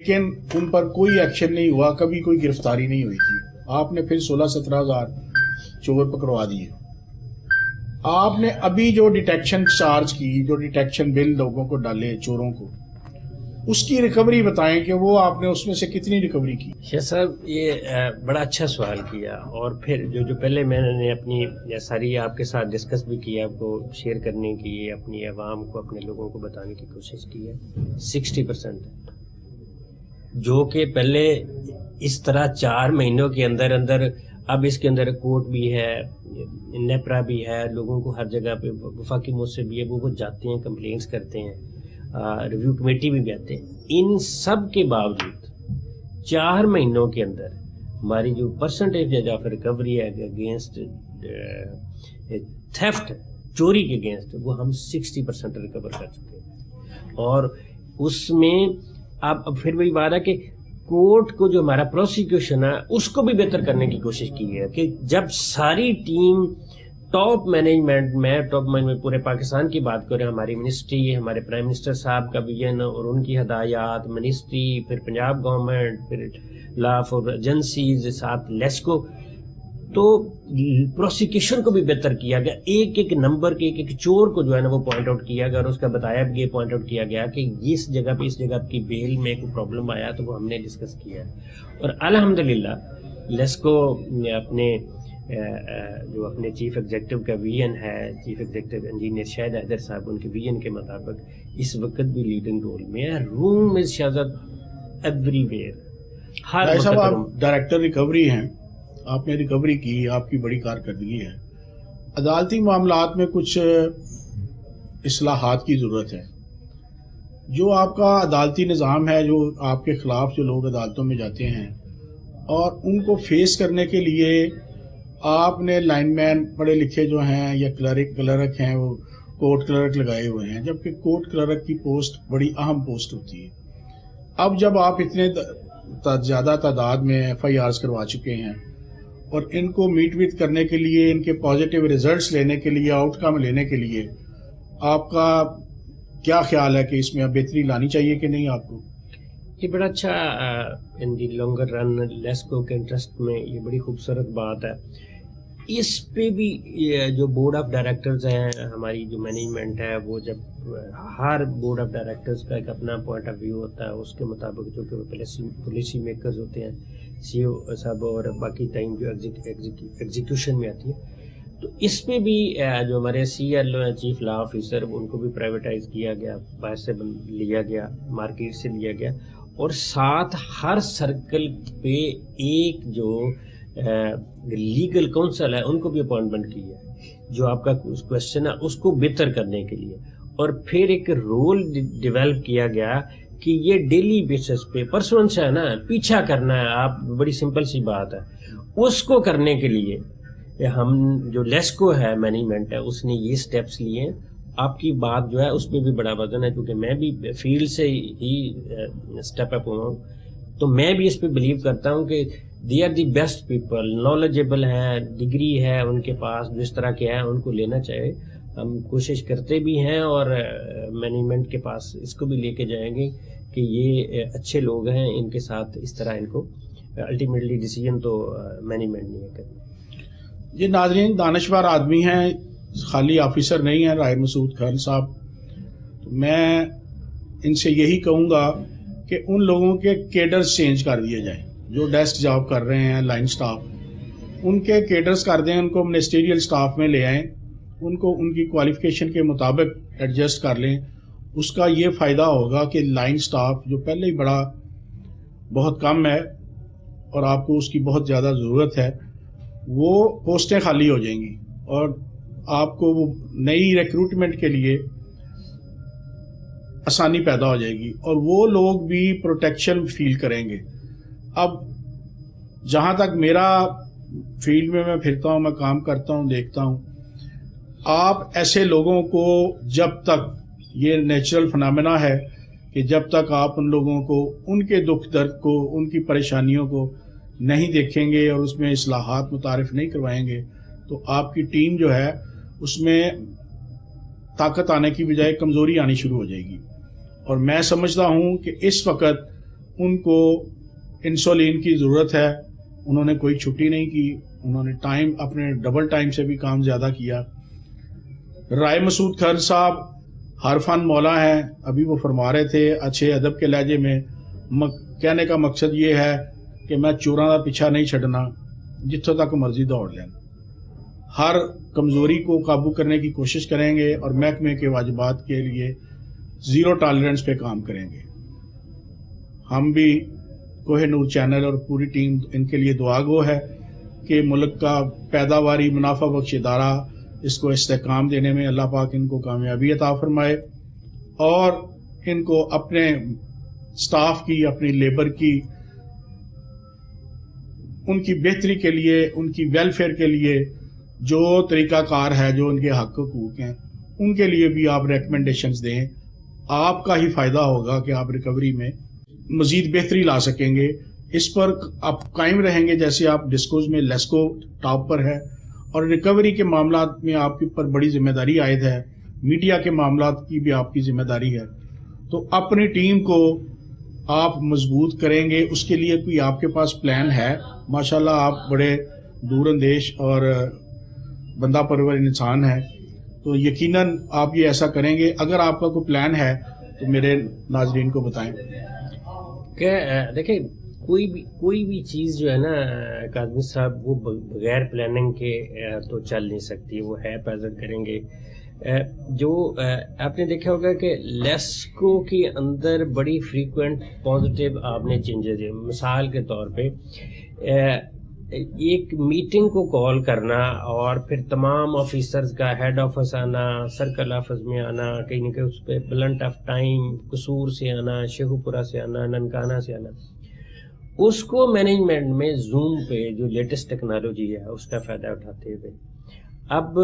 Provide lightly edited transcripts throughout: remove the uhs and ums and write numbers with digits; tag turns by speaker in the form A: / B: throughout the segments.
A: لیکن ان پر کوئی ایکشن نہیں ہوا, کبھی کوئی گرفتاری نہیں ہوئی تھی. آپ نے پھر 16-17 ہزار چور پکڑوا دیے. آپ نے ابھی جو ڈیٹیکشن چارج کی, جو ڈیٹیکشن بل لوگوں کو ڈالے چوروں کو, اس کی ریکوری بتائیں کہ وہ آپ نے اس میں سے کتنی ریکوری کی؟
B: شاہ صاحب یہ بڑا اچھا سوال کیا, اور پھر جو پہلے میں نے اپنی ساری آپ کے ساتھ ڈسکس بھی کیا, آپ کو شیئر کرنے کی, اپنی عوام کو, اپنے لوگوں کو بتانے کی کوشش کی ہے. 60% جو کہ پہلے اس طرح 4 مہینوں کے اندر اندر, اب اس کے اندر کورٹ بھی ہے, نیپرا بھی ہے, لوگوں کو ہر جگہ پہ وفاقی مؤثر بھی ہے, وہ جاتے ہیں, کمپلینٹس کرتے ہیں, ریویو کمیٹی بھی آتے ہیں. ان سب کے باوجود 4 مہینوں کے اندر ہماری جو پرسنٹیج آف ریکوری ہے اگینسٹ تھیفٹ, چوری کے اگینسٹ, وہ ہم 60% ریکور کر چکے ہیں. اور اس میں اب پھر وہی بات ہے کہ کورٹ کو جو ہمارا پروسیکیوشن ہے اس کو بھی بہتر کرنے کی کوشش کی ہے, کہ جب ساری ٹیم ٹاپ مینجمنٹ میں پورے پاکستان کی بات کریں, ہماری منسٹری, ہمارے پرائم منسٹر صاحب کا ویژن اور ان کی ہدایات, منسٹری, پھر پنجاب گورنمنٹ, پھر لا فور ایجنسیز, ساتھ لیسکو, تو پروسیکیوشن کو بھی بہتر کیا گیا. ایک ایک نمبر کے, ایک ایک چور کو جو ہے نا وہ پوائنٹ آؤٹ کیا گیا, اور اس کا بتایا یہ پوائنٹ آؤٹ کیا گیا کہ اس جگہ پہ, اس جگہ کی بیل میں کوئی پرابلم آیا تو وہ ہم نے ڈسکس کیا. اور الحمدللہ لیسکو اپنے جو اپنے چیف ایگزیکٹو کا ویژن ہے, چیف ایگزیکٹو انجینئر شاہد حیدر صاحب, ان کے ویژن کے مطابق اس وقت بھی لیڈنگ رول میں ہے. روم از شہزاد ایوری ویئر, ہر وقت.
A: آپ ڈائریکٹر ریکوری ہیں, آپ نے ریکوری کی, آپ کی بڑی کارکردگی ہے. عدالتی معاملات میں کچھ اصلاحات کی ضرورت ہے. جو آپ کا عدالتی نظام ہے, جو آپ کے خلاف جو لوگ عدالتوں میں جاتے ہیں, اور ان کو فیس کرنے کے لیے آپ نے لائن مین پڑھے لکھے جو ہیں یا کلرک ہیں, وہ کورٹ کلرک لگائے ہوئے ہیں, جبکہ کورٹ کلرک کی پوسٹ بڑی اہم پوسٹ ہوتی ہے. اب جب آپ اتنے زیادہ تعداد میں FIRs کروا چکے ہیں, اور ان کو میٹ ویٹ کرنے کے لیے, ان کے پازیٹیو ریزلٹس لینے کے لیے, آؤٹ کم لینے کے لیے, آپ کا کیا خیال ہے کہ اس میں اب بہتری لانی چاہیے کہ نہیں آپ کو؟
B: یہ بڑا اچھا ان دی لانگر رن لیسکو کے انٹرسٹ میں یہ بڑی خوبصورت بات ہے. اس پہ بھی جو بورڈ آف ڈائریکٹرز ہیں, ہماری جو مینجمنٹ ہے, وہ جب ہر بورڈ آف ڈائریکٹرز کا ایک اپنا پوائنٹ آف ویو ہوتا ہے, اس کے مطابق جو کہ وہ پالیسی میکرز ہوتے ہیں, CEO صاحب, اور باقی ٹائم جو ایگزیکیوشن میں آتی ہے, تو اس پہ بھی جو ہمارے CLO ہیں, چیف لا آفیسر, ان کو بھی پرائیویٹائز کیا گیا, باہر سے لیا گیا, مارکیٹ سے لیا گیا, اور ساتھ ہر سرکل پہ ایک جو لیگل کونسل ہے ان کو بھی اپوائنٹمنٹ کی ہے, جو آپ کا کوشچن ہے اس کو بہتر کرنے کے لیے. اور پھر ایک رول ڈیولپ کیا گیا کہ یہ ڈیلی بیسس پہ پرسونس ہے نا, پیچھا کرنا ہے, آپ بڑی سمپل سی بات ہے, اس کو کرنے کے لیے ہم جو لیسکو ہے مینجمنٹ ہے, اس نے یہ سٹیپس لیے. آپ کی بات جو ہے اس پہ بھی بڑا وزن ہے, کیونکہ میں بھی فیلڈ سے ہی سٹیپ اپ ہوا ہوں, تو میں بھی اس پہ بلیو کرتا ہوں کہ they are the best people, knowledgeable ہیں, ڈگری ہے ان کے پاس, جو اس طرح کے ہیں ان کو لینا چاہیے. ہم کوشش کرتے بھی ہیں, اور مینجمنٹ کے پاس اس کو بھی لے کے جائیں گے کہ یہ اچھے لوگ ہیں, ان کے ساتھ اس طرح ان کو الٹیمیٹلی ڈیسیجن تو مینجمنٹ نہیں ہے کرنا.
A: یہ ناظرین دانشور آدمی ہیں, خالی آفیسر نہیں ہیں راہر مسعود خان صاحب. تو میں ان سے یہی کہوں گا کہ ان لوگوں کے کیڈرز چینج کر دیے جائیں, جو ڈیسک جاب کر رہے ہیں, لائن سٹاف, ان کے کیڈرز کر دیں, ان کو منسٹریل سٹاف میں لے آئیں, ان کو ان کی کوالیفیکیشن کے مطابق ایڈجسٹ کر لیں. اس کا یہ فائدہ ہوگا کہ لائن سٹاف جو پہلے ہی بہت کم ہے, اور آپ کو اس کی بہت زیادہ ضرورت ہے, وہ پوسٹیں خالی ہو جائیں گی, اور آپ کو وہ نئی ریکروٹمنٹ کے لیے آسانی پیدا ہو جائے گی, اور وہ لوگ بھی پروٹیکشن فیل کریں گے. اب جہاں تک میرا فیلڈ میں پھرتا ہوں, میں کام کرتا ہوں, دیکھتا ہوں, آپ ایسے لوگوں کو, جب تک یہ نیچرل فنامنا ہے کہ جب تک آپ ان لوگوں کو ان کے دکھ درد کو, ان کی پریشانیوں کو نہیں دیکھیں گے اور اس میں اصلاحات متعارف نہیں کروائیں گے, تو آپ کی ٹیم جو ہے اس میں طاقت آنے کی بجائے کمزوری آنی شروع ہو جائے گی. اور میں سمجھتا ہوں کہ اس وقت ان کو انسولین کی ضرورت ہے. انہوں نے کوئی چھٹی نہیں کی, انہوں نے ٹائم اپنے ڈبل ٹائم سے بھی کام زیادہ کیا. رائے مسعود خان صاحب ہر فن مولا ہیں. ابھی وہ فرما رہے تھے اچھے ادب کے لہجے میں, کہنے کا مقصد یہ ہے کہ میں چوراں کا پیچھا نہیں چھڈنا, جتوں تک مرضی دوڑ لیں. ہر کمزوری کو قابو کرنے کی کوشش کریں گے اور محکمے کے واجبات کے لیے زیرو ٹالرنس پہ کام کریں گے. ہم بھی کوہ نور چینل اور پوری ٹیم ان کے لیے دعا گو ہے کہ ملک کا پیداواری منافع بخش ادارہ اس کو استحکام دینے میں اللہ پاک ان کو کامیابی عطا فرمائے, اور ان کو اپنے سٹاف کی, اپنی لیبر کی, ان کی بہتری کے لیے, ان کی ویلفیئر کے لیے جو طریقہ کار ہے, جو ان کے حق حقوق ہیں, ان کے لیے بھی آپ ریکمنڈیشنز دیں. آپ کا ہی فائدہ ہوگا کہ آپ ریکوری میں مزید بہتری لا سکیں گے. اس پر آپ قائم رہیں گے. جیسے آپ ڈسکوز میں لیسکو ٹاپ پر ہے, اور ریکوری کے معاملات میں آپ کے اوپر بڑی ذمہ داری عائد ہے, میڈیا کے معاملات کی بھی آپ کی ذمہ داری ہے. تو اپنی ٹیم کو آپ مضبوط کریں گے, اس کے لیے کوئی آپ کے پاس پلان ہے؟ ماشاءاللہ آپ بڑے دور اندیش اور بندہ پرور انسان ہیں, تو یقیناً آپ یہ ایسا کریں گے. اگر آپ کا کوئی پلان ہے تو میرے ناظرین کو بتائیں.
B: کہ دیکھیں کوئی بھی چیز جو ہے نا کاظمی صاحب, وہ بغیر پلاننگ کے تو چل نہیں سکتی. وہ ہے پریزنٹ کریں گے. جو آپ نے دیکھا ہوگا کہ لیسکو کے اندر بڑی فریکوینٹ پازیٹیو آپ نے چینجز ہیں. مثال کے طور پہ ایک میٹنگ کو کال کرنا اور پھر تمام آفیسرز کا ہیڈ آفس آنا, سرکل آفس میں آنا, کہیں نہ کہیں اس پہ بلنٹ آف ٹائم قصور سے آنا, شیخو پورہ سے آنا, ننکانہ سے آنا, اس کو مینجمنٹ میں زوم پہ جو لیٹسٹ ٹیکنالوجی ہے اس کا فائدہ اٹھاتے ہوئے اب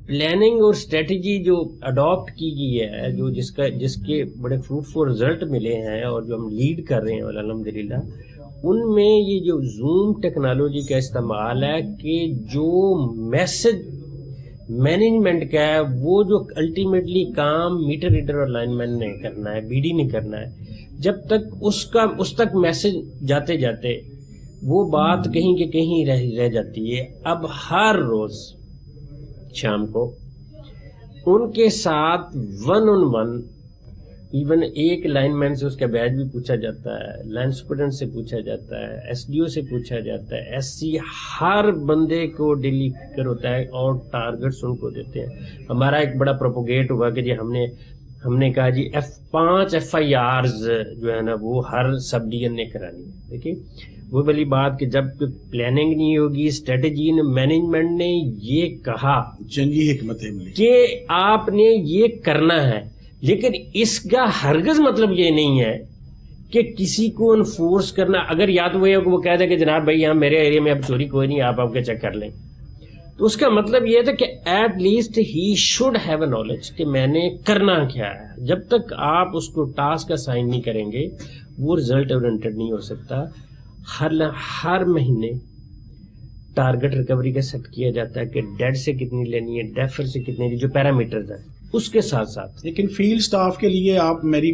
B: پلاننگ اور اسٹریٹجی جو اڈاپٹ کی گئی ہے, جو جس کے بڑے فروٹفل رزلٹ ملے ہیں اور جو ہم لیڈ کر رہے ہیں الحمدللہ, ان میں یہ جو زوم ٹیکنالوجی کا استعمال ہے کہ جو میسج مینجمنٹ کا ہے وہ جو الٹیمیٹلی کام میٹر ریڈر اور لائن مین نے کرنا ہے, بی ڈی نے کرنا ہے, جب تک اس تک میسج جاتے جاتے وہ بات کہیں کہ کہیں رہ جاتی ہے. اب ہر روز شام کو ان کے ساتھ 1-on-1 ایون ایک لائن مین سے اس کا بیج بھی پوچھا جاتا ہے, لائن سپرڈنٹ سے پوچھا جاتا ہے, ایس ڈی او سے پوچھا جاتا ہے, ایس سی, ہر بندے کو ڈیلی فکر ہوتا ہے اور ٹارگٹس ان کو دیتے ہیں. ہمارا ایک بڑا پروپوگیٹ ہوا کہ جی ہم نے کہا جی 5 FIRs جو ہے نا وہ ہر سب ڈیئن نے کرانی ہے. دیکھیں وہ والی بات کہ جب پلاننگ نہیں ہوگی, اسٹریٹجی مینجمنٹ نے یہ کہا
A: جنگی حکمت
B: کہ آپ نے یہ کرنا ہے, لیکن اس کا ہرگز مطلب یہ نہیں ہے کہ کسی کو انفورس کرنا. اگر یا تو وہ کہہ دے کہ جناب بھائی یہاں میرے ایریا میں اب چوری کوئی نہیں, آپ کے چیک کر لیں, تو اس کا مطلب یہ تھا کہ at least he should have a knowledge کہ میں نے کرنا کیا ہے. جب تک آپ اس کو ٹاسک اسائن نہیں کریں گے وہ رزلٹ اورینٹڈ نہیں ہو سکتا. ہر مہینے ٹارگٹ ریکوری کا سیٹ کیا جاتا ہے کہ ڈیڈ سے کتنی لینی ہے, ڈیفر سے کتنی, جو پیرامیٹرز ہیں اس کے ساتھ ساتھ.
A: لیکن فیلڈ سٹاف کے لیے آپ میری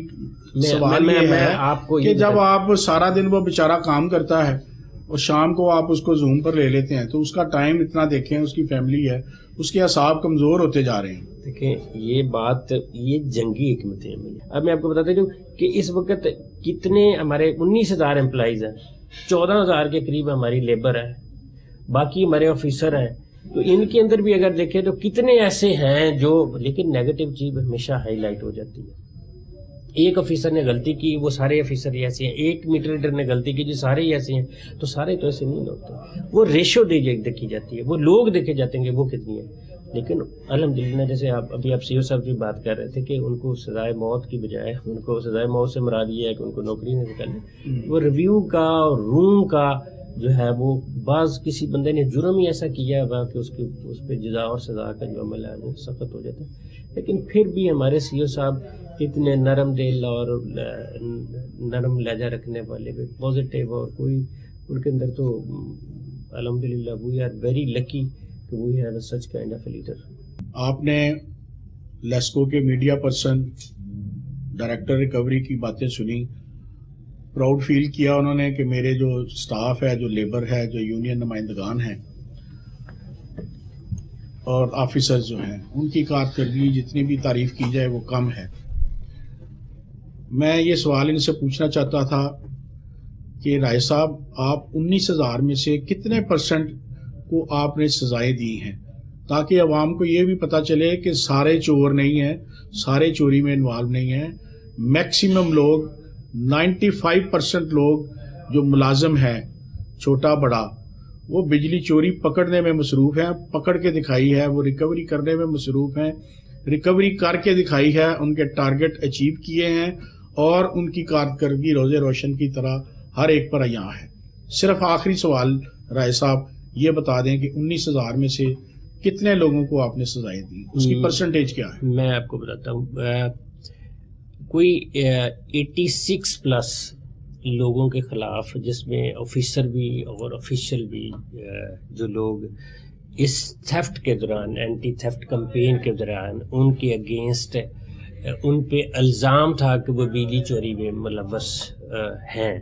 A: سوال یہ ہے
B: آپ کو
A: کہ جب آپ سارا دن وہ بیچارہ کام کرتا ہے اور شام کو آپ اس کو زوم پر لے لیتے ہیں تو اس کا ٹائم اتنا دیکھیں, اس کی فیملی ہے, اس کے اعصاب کمزور ہوتے جا رہے ہیں.
B: دیکھیں یہ بات یہ جنگی حکمتیں ہیں. اب میں آپ کو بتاتا ہوں کہ اس وقت کتنے ہمارے 19,000 امپلائیز ہیں, 14,000 کے قریب ہماری لیبر ہے, باقی ہمارے آفیسر ہیں. تو ان کے اندر بھی اگر دیکھیں تو کتنے ایسے ہیں جو, لیکن نیگیٹو چیز ہمیشہ ہائی لائٹ ہو جاتی ہے. ایک آفیسر نے غلطی کی وہ سارے آفیسر ہی ایسے ہیں, ایک میٹر ریڈر نے غلطی کی جو سارے ہی ایسے ہیں, تو سارے تو ایسے نہیں ہوتے. وہ ریشو دیکھی جاتی ہے, وہ لوگ دیکھے جاتے ہیں کہ وہ کتنی ہے. لیکن الحمدللہ جیسے آپ سی او صاحب بھی بات کر رہے تھے کہ ان کو سزائے موت کی بجائے ان کو سزائے موت سے مراد یہ ہے کہ ان کو نوکری سے نکالیں. وہ ریویو کا روم کا جو ہے وہ بعض کسی بندے نے جرم ہی ایسا کیا ہوا کہ اس پہ جزا اور سزا کا جو عمل ہے وہ سخت ہو جاتا ہے. لیکن پھر بھی ہمارے سی او صاحب اتنے نرم دل اور نرم لہجہ رکھنے والے پازیٹیو, اور کوئی ان کے اندر تو الحمدللہ وی آر ویری لکی کہ we have such kind of leader.
A: آپ نے لیسکو کے میڈیا پرسن ڈائریکٹر ریکوری کی باتیں سنی, پراؤڈ فیل کیا انہوں نے کہ میرے جو سٹاف ہے, جو لیبر ہے, جو یونین نمائندگان ہیں اور آفیسر جو ہیں, ان کی کارکردگی جتنی بھی تعریف کی جائے وہ کم ہے. میں یہ سوال ان سے پوچھنا چاہتا تھا کہ رائے صاحب, آپ 19,000 میں سے کتنے % کو آپ نے سزائیں دی ہیں, تاکہ عوام کو یہ بھی پتہ چلے کہ سارے چور نہیں ہیں, سارے چوری میں انوالو نہیں ہیں. میکسیمم لوگ 95% لوگ جو ملازم ہیں, چھوٹا بڑا, وہ بجلی چوری پکڑنے میں مصروف ہیں, پکڑ کے دکھائی ہے, وہ ریکوری کرنے میں مصروف ہیں, ریکوری کر کے دکھائی ہے, ان کے ٹارگٹ اچیو کیے ہیں اور ان کی کارکردگی روز روشن کی طرح ہر ایک پر عیاں ہے. صرف آخری سوال رائے صاحب یہ بتا دیں کہ 19,000 میں سے کتنے لوگوں کو آپ نے سزائیں دی, اس کی پرسنٹیج کیا ہے؟
B: میں آپ کو بتاتا ہوں, کوئی 86+ لوگوں کے خلاف, جس میں آفیسر بھی اور آفیشیل بھی, جو لوگ اس تھیفٹ کے دوران, اینٹی تھیفٹ کمپین کے دوران ان کے اگینسٹ ان پہ الزام تھا کہ وہ بجلی چوری میں ملوث ہیں,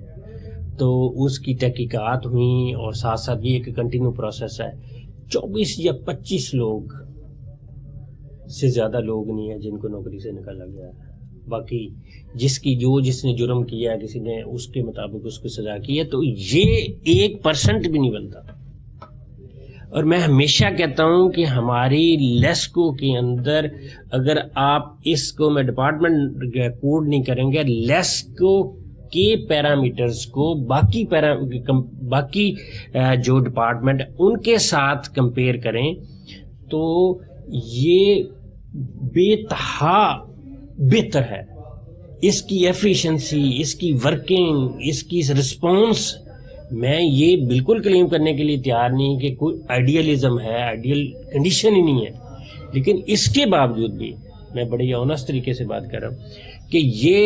B: تو اس کی تحقیقات ہوئیں اور ساتھ ساتھ یہ ایک کنٹینیو پروسیس ہے. 24 یا 25 لوگ سے زیادہ لوگ نہیں ہیں جن کو نوکری سے نکالا گیا ہے. باقی جس نے جرم کیا ہے, کسی نے اس کے مطابق اس کو سزا کی ہے, تو یہ 1% بھی نہیں بنتا. اور میں ہمیشہ کہتا ہوں کہ ہماری لیسکو کے اندر اگر آپ اس کو, میں ڈپارٹمنٹ کوڈ نہیں کریں گے, لیسکو کے پیرامیٹرز کو باقی جو ڈپارٹمنٹ ان کے ساتھ کمپیئر کریں تو یہ بے تہا بہتر ہے. اس کی ایفیشنسی, اس کی ورکنگ, اس کی رسپانس, میں یہ بالکل کلیم کرنے کے لیے تیار نہیں کہ کوئی آئیڈیلزم ہے, آئیڈیل کنڈیشن ہی نہیں ہے, لیکن اس کے باوجود بھی میں بڑے آنیسٹ طریقے سے بات کر رہا ہوں کہ یہ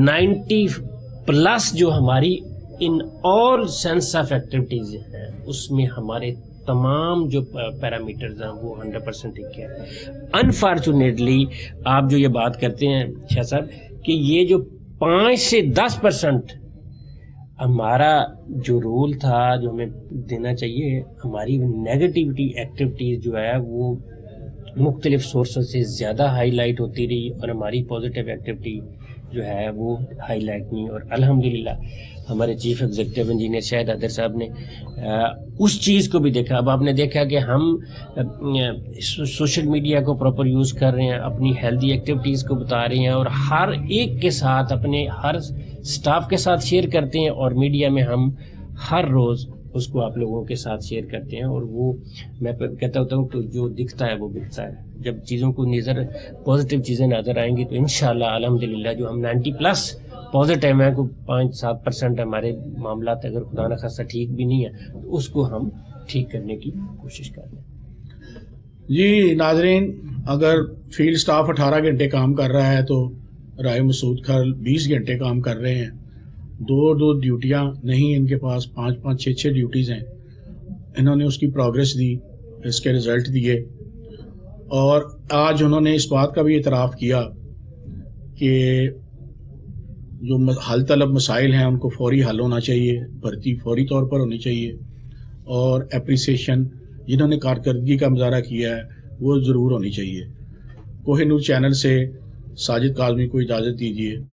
B: 90+ جو ہماری ان آل سینس آف ایکٹیویٹیز ہیں, اس میں ہمارے تمام جو پیرامیٹرز ہیں وہ 100% ٹھیک ہے. انفارچونیٹلی آپ جو یہ بات کرتے ہیں شاہ صاحب کہ یہ جو 5 سے 10% ہمارا جو رول تھا, جو ہمیں دینا چاہیے, ہماری نیگیٹیوٹی ایکٹیویٹیز جو ہے وہ مختلف سورسز سے زیادہ ہائی لائٹ ہوتی رہی اور ہماری پازیٹیو ایکٹیویٹی جو ہے وہ ہائی لائٹ نہیں. اور الحمدللہ ہمارے چیف ایگزیکٹو انجینئر شاہد حیدر صاحب نے اس چیز کو بھی دیکھا. اب آپ نے دیکھا کہ ہم سوشل میڈیا کو پراپر یوز کر رہے ہیں, اپنی ہیلدی ایکٹیویٹیز کو بتا رہے ہیں اور ہر ایک کے ساتھ, اپنے ہر سٹاف کے ساتھ شیئر کرتے ہیں, اور میڈیا میں ہم ہر روز اس کو آپ لوگوں کے ساتھ شیئر کرتے ہیں. اور وہ میں کہتا ہوتا ہوں کہ جو دکھتا ہے وہ بکتا ہے. جب چیزوں کو پازیٹیو چیزیں نظر آئیں گی تو انشاءاللہ الحمدللہ جو ہم 90+ پازیٹیو ہیں, کوئی 5-7% ہمارے معاملات اگر خدا نخواستہ ٹھیک بھی نہیں ہے تو اس کو ہم ٹھیک کرنے کی کوشش کر رہے ہیں.
A: جی ناظرین, اگر فیلڈ سٹاف 18 گھنٹے کام کر رہا ہے تو رائے مسعود خان 20 گھنٹے کام کر رہے ہیں. 2 ڈیوٹیاں نہیں ان کے پاس, 5-5, 6 ڈیوٹیز ہیں. انہوں نے اس کی پروگریس دی, اس کے رزلٹ دیے, اور آج انہوں نے اس بات کا بھی اعتراف کیا کہ جو حل طلب مسائل ہیں ان کو فوری حل ہونا چاہیے, بھرتی فوری طور پر ہونی چاہیے, اور اپریسیشن جنہوں نے کارکردگی کا مظاہرہ کیا ہے وہ ضرور ہونی چاہیے. کوہ نور چینل سے ساجد کاظمی کو اجازت دیجیے.